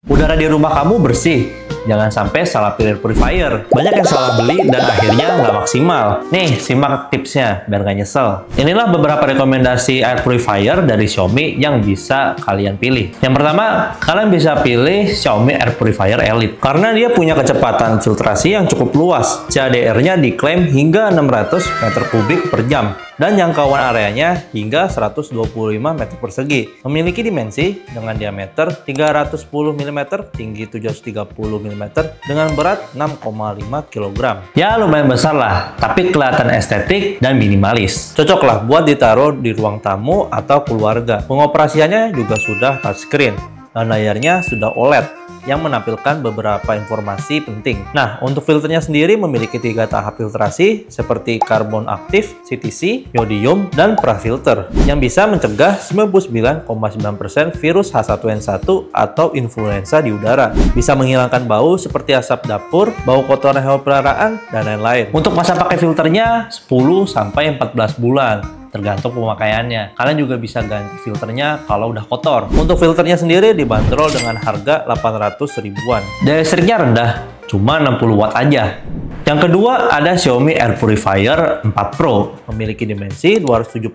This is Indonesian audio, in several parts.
Udara di rumah kamu bersih, jangan sampai salah pilih air purifier. Banyak yang salah beli dan akhirnya nggak maksimal. Nih, simak tipsnya biar nggak nyesel. Inilah beberapa rekomendasi air purifier dari Xiaomi yang bisa kalian pilih. Yang pertama, kalian bisa pilih Xiaomi Air Purifier Elite. Karena dia punya kecepatan filtrasi yang cukup luas. CADR-nya diklaim hingga 600 meter kubik per jam. Dan jangkauan areanya hingga 125 meter persegi. Memiliki dimensi dengan diameter 310 mm, tinggi 730 mm, dengan berat 6,5 kg. Ya lumayan besar lah, tapi kelihatan estetik dan minimalis. Cocok lah buat ditaruh di ruang tamu atau keluarga. Pengoperasiannya juga sudah touchscreen dan layarnya sudah OLED yang menampilkan beberapa informasi penting. Nah, untuk filternya sendiri memiliki 3 tahap filtrasi seperti karbon aktif, CTC, yodium, dan prafilter yang bisa mencegah 99,9% virus H1N1 atau influenza di udara. Bisa menghilangkan bau seperti asap dapur, bau kotoran hewan peliharaan, dan lain-lain. Untuk masa pakai filternya 10-14 bulan. Tergantung pemakaiannya. Kalian juga bisa ganti filternya kalau udah kotor. Untuk filternya sendiri dibanderol dengan harga 800 ribuan. Daya listriknya rendah, cuma 60 watt aja. Yang kedua ada Xiaomi Air Purifier 4 Pro, memiliki dimensi 275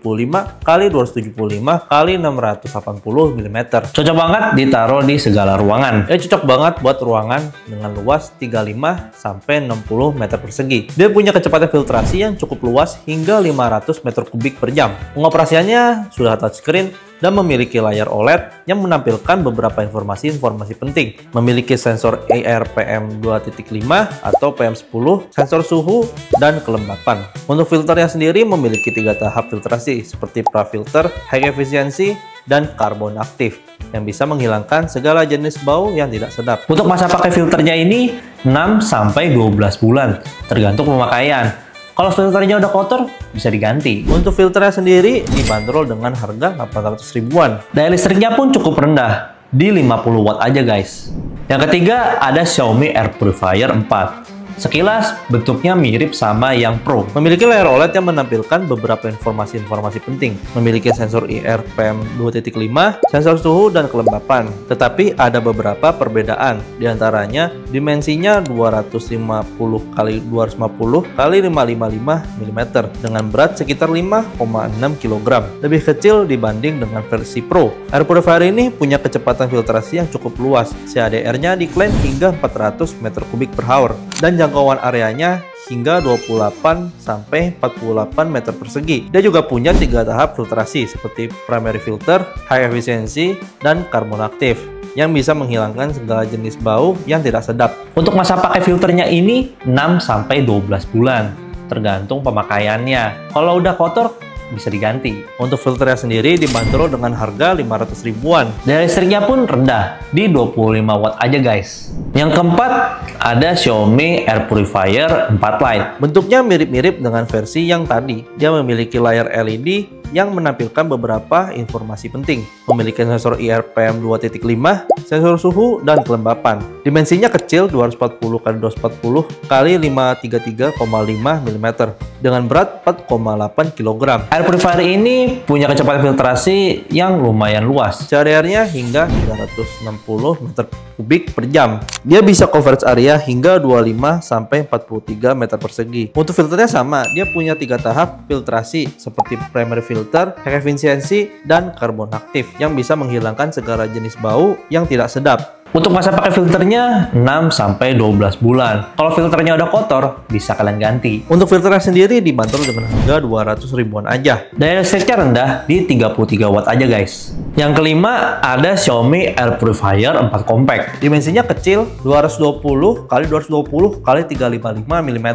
x 275 x 680 mm. Cocok banget ditaruh di segala ruangan. Cocok banget buat ruangan dengan luas 35-60 meter persegi. Dia punya kecepatan filtrasi yang cukup luas hingga 500 meter kubik per jam. Pengoperasiannya sudah touchscreen dan memiliki layar OLED yang menampilkan beberapa informasi penting. Memiliki sensor ARPM2.5 atau PM10, sensor suhu, dan kelembapan. Untuk filternya sendiri memiliki 3 tahap filtrasi seperti prafilter, high efficiency, dan karbon aktif yang bisa menghilangkan segala jenis bau yang tidak sedap. Untuk masa pakai filternya ini 6-12 bulan, tergantung pemakaian. Kalau filternya udah kotor, bisa diganti. Untuk filternya sendiri dibanderol dengan harga 800 ribuan. Daya listriknya pun cukup rendah, di 50 watt aja guys. Yang ketiga ada Xiaomi Air Purifier 4. Sekilas bentuknya mirip sama yang Pro. Memiliki layar OLED yang menampilkan beberapa informasi penting. Memiliki sensor IRPM2.5, sensor suhu dan kelembapan. Tetapi ada beberapa perbedaan. Di antaranya dimensinya 250 x 250 x 555 mm dengan berat sekitar 5,6 kg. Lebih kecil dibanding dengan versi Pro. Air Purifier ini punya kecepatan filtrasi yang cukup luas. CADR-nya diklaim hingga 400 meter kubik per hour dan jangkauan areanya hingga 28-48 meter persegi. Dia juga punya 3 tahap filtrasi seperti primary filter, high efficiency, dan karbon aktif yang bisa menghilangkan segala jenis bau yang tidak sedap. Untuk masa pakai filternya ini 6-12 bulan, tergantung pemakaiannya. Kalau udah kotor, bisa diganti. Untuk filternya sendiri dibanderol dengan harga 500 ribuan. Daya listriknya pun rendah, di 25 watt aja guys. Yang keempat ada Xiaomi Air Purifier 4 Lite. Bentuknya mirip-mirip dengan versi yang tadi. Dia memiliki layar LED yang menampilkan beberapa informasi penting. Memiliki sensor IRPM2.5, sensor suhu, dan kelembapan. Dimensinya kecil 240 x 240 x 533,5 mm dengan berat 4,8 kg. Air purifier ini punya kecepatan filtrasi yang lumayan luas. CADR-nya hingga 360 meter kubik per jam. Dia bisa coverage area hingga 25-43 meter persegi. Untuk filternya sama, dia punya 3 tahap filtrasi seperti primary filter, high efficiency, dan karbon aktif yang bisa menghilangkan segala jenis bau yang tidak sedap. Untuk masa pakai filternya 6-12 bulan. Kalau filternya udah kotor, bisa kalian ganti. Untuk filternya sendiri dibanderol dengan harga 200 ribuan aja. Daya listriknya rendah di 33 watt aja guys. Yang kelima ada Xiaomi Air Purifier 4 Compact. Dimensinya kecil 220 x 220 x 355 mm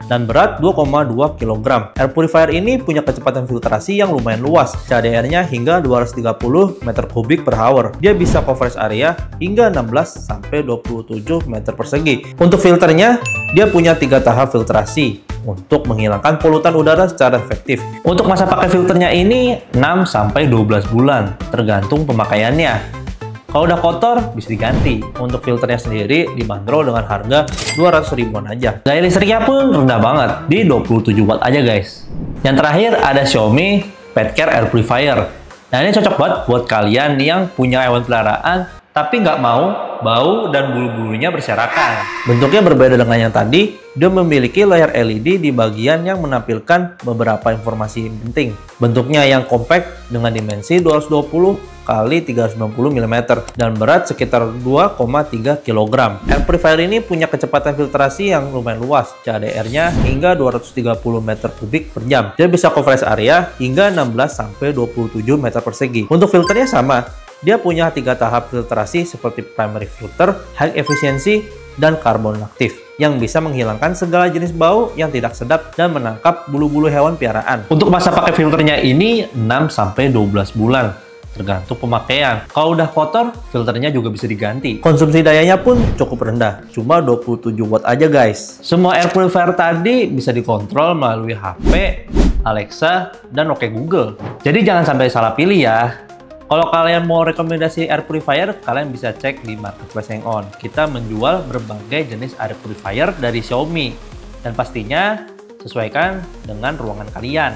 dan berat 2,2 kg. Air Purifier ini punya kecepatan filtrasi yang lumayan luas. CADR-nya hingga 230 meter kubik per hour. Dia bisa coverage area hingga 16-27 meter persegi. Untuk filternya, dia punya 3 tahap filtrasi untuk menghilangkan polutan udara secara efektif. Untuk masa pakai filternya ini 6-12 bulan, tergantung pemakaiannya. Kalau udah kotor, bisa diganti. Untuk filternya sendiri dibanderol dengan harga 200 ribuan aja. Daya listriknya pun rendah banget, di 27 watt aja guys. Yang terakhir ada Xiaomi PetCare Air Purifier. Nah ini cocok banget buat kalian yang punya hewan peliharaan tapi nggak mau bau dan bulu-bulunya berserakan. Bentuknya berbeda dengan yang tadi, dia memiliki layar LED di bagian yang menampilkan beberapa informasi penting. Bentuknya yang compact dengan dimensi 220 x 390 mm dan berat sekitar 2,3 kg. Air purifier ini punya kecepatan filtrasi yang lumayan luas, CADR-nya hingga 230 meter kubik per jam. Dia bisa coverage area hingga 16-27 meter persegi. Untuk filternya sama, dia punya 3 tahap filtrasi seperti primary filter, high efficiency, dan karbon aktif yang bisa menghilangkan segala jenis bau yang tidak sedap dan menangkap bulu-bulu hewan piaraan. Untuk masa pakai filternya ini 6-12 bulan, tergantung pemakaian. Kalau udah kotor, filternya juga bisa diganti. Konsumsi dayanya pun cukup rendah, cuma 27 watt aja guys. Semua air purifier tadi bisa dikontrol melalui HP, Alexa, dan OK Google. Jadi jangan sampai salah pilih ya. Kalau kalian mau rekomendasi air purifier, kalian bisa cek di marketplace Hang On. Kita menjual berbagai jenis air purifier dari Xiaomi. Dan pastinya sesuaikan dengan ruangan kalian.